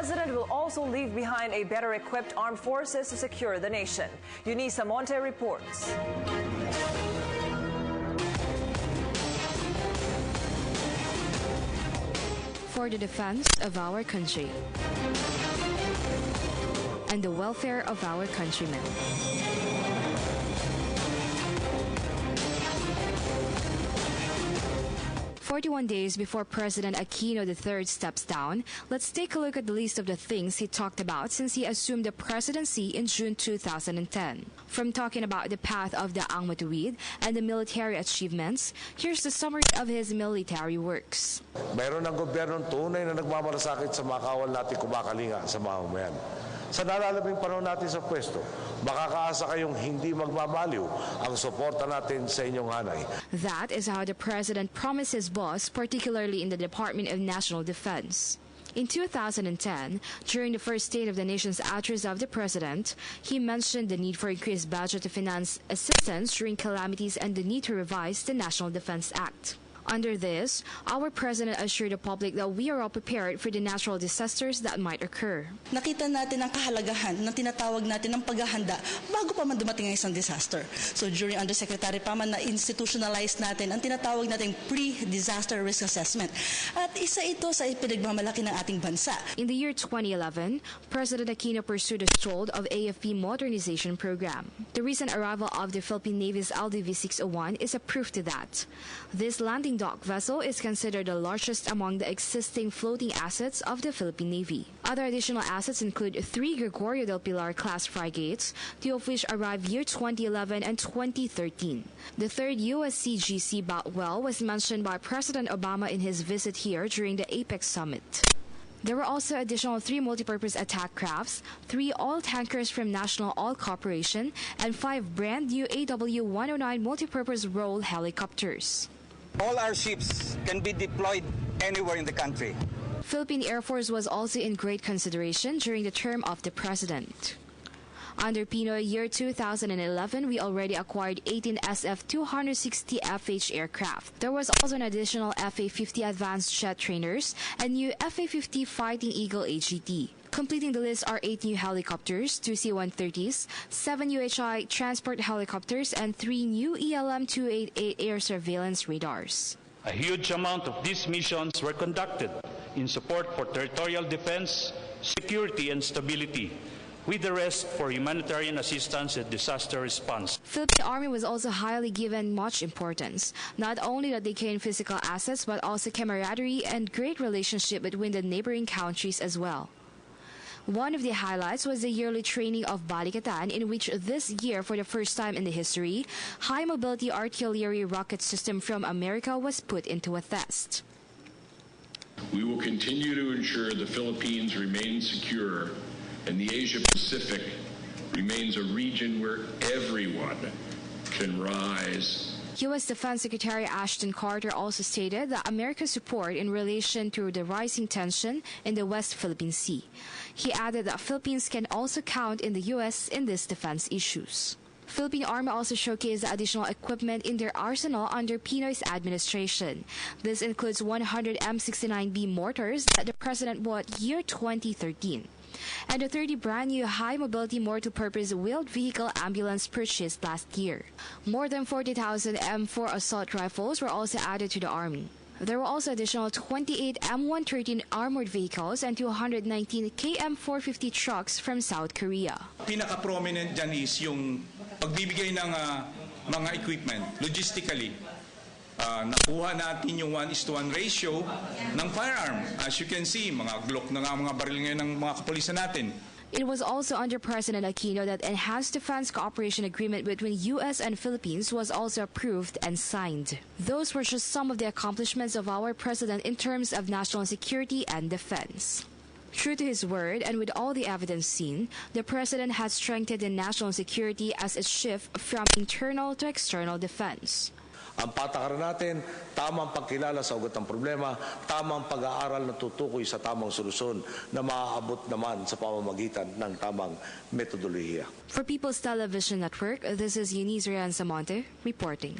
president will also leave behind a better equipped armed forces to secure the nation. Eunice Samonte reports. For the defense of our country and the welfare of our countrymen. 41 days before President Aquino III steps down, let's take a look at the list of the things he talked about since he assumed the presidency in June 2010. From talking about the path of the Ang Matuwid and the military achievements, here's the summary of his military works. Mayroon ng gobyernong tunay na nagmamalasakit sa makawal natin kumakalinga sa mamamayan. Sa nalalabing panahon natin sa pwesto, makakaasa kayong hindi magmamaliw ang suporta natin sa inyong hanay. That is how the President promised his boss, particularly in the Department of National Defense. In 2010, during the first State of the Nation's address of the President, he mentioned the need for increased budget to finance assistance during calamities and the need to revise the National Defense Act. Under this, our President assured the public that we are all prepared for the natural disasters that might occur. Nakita natin ang kahalagahan ng tinatawag natin ng paghahanda bago pa man dumating ang isang disaster. So during Undersecretary Paman na institutionalize natin ang tinatawag nating pre-disaster risk assessment. At isa ito sa pinagmamalaki ng ating bansa. In the year 2011, President Aquino pursued a stalled of AFP modernization program. The recent arrival of the Philippine Navy's LDV-601 is a proof to that. This landing dock vessel is considered the largest among the existing floating assets of the Philippine Navy. Other additional assets include 3 Gregorio del Pilar class frigates, 2 of which arrived year 2011 and 2013. The third USCGC Boutwell was mentioned by President Obama in his visit here during the APEC summit. There were also additional 3 multipurpose attack crafts, 3 oil tankers from National Oil Corporation, and 5 brand new AW-109 multipurpose role helicopters. All our ships can be deployed anywhere in the country. Philippine Air Force was also in great consideration during the term of the President. Under PNoy year 2011, we already acquired 18 SF-260 FH aircraft. There was also an additional FA-50 advanced jet trainers and new FA-50 Fighting Eagle AGT. Completing the list are 8 new helicopters, 2 C-130s, 7 UHI transport helicopters, and 3 new ELM-288 air surveillance radars. A huge amount of these missions were conducted in support for territorial defense, security, and stability, with the rest for humanitarian assistance and disaster response. Philippine Army was also highly given much importance. Not only that they gained physical assets, but also camaraderie and great relationship between the neighboring countries as well. One of the highlights was the yearly training of Balikatan, in which this year, for the first time in the history, high-mobility artillery rocket system from America was put into a test. We will continue to ensure the Philippines remain secure and the Asia-Pacific remains a region where everyone can rise. U.S. Defense Secretary Ashton Carter also stated that America's support in relation to the rising tension in the West Philippine Sea. He added that Philippines can also count in the U.S. in these defense issues. Philippine Army also showcased the additional equipment in their arsenal under PNoy's administration. This includes 100 M69B mortars that the President bought year 2013. And the 30 brand new high-mobility multi-purpose wheeled vehicle ambulance purchased last year. More than 40,000 M4 assault rifles were also added to the Army. There were also additional 28 M113 armored vehicles and 219 KM450 trucks from South Korea. Pinaka-prominent dyan is yung pagbibigay ng mga equipment, logistically. Nakuha natin yung 1:1 ratio ng firearm. As you can see, mga Glock na nga mga baril ngayon ng mga kapulisan natin. It was also under President Aquino that Enhanced Defense Cooperation Agreement between U.S. and Philippines was also approved and signed. Those were just some of the accomplishments of our President in terms of national security and defense. True to his word and with all the evidence seen, the President has strengthened the national security as a shift from internal to external defense. Ang patakaran natin, tamang pagkilala sa ugat ng problema, tamang pag-aaral na tutukoy sa tamang solusyon na maaabot naman sa pamamagitan ng tamang metodolohiya. For People's Television Network, this is Eunice Samonte reporting.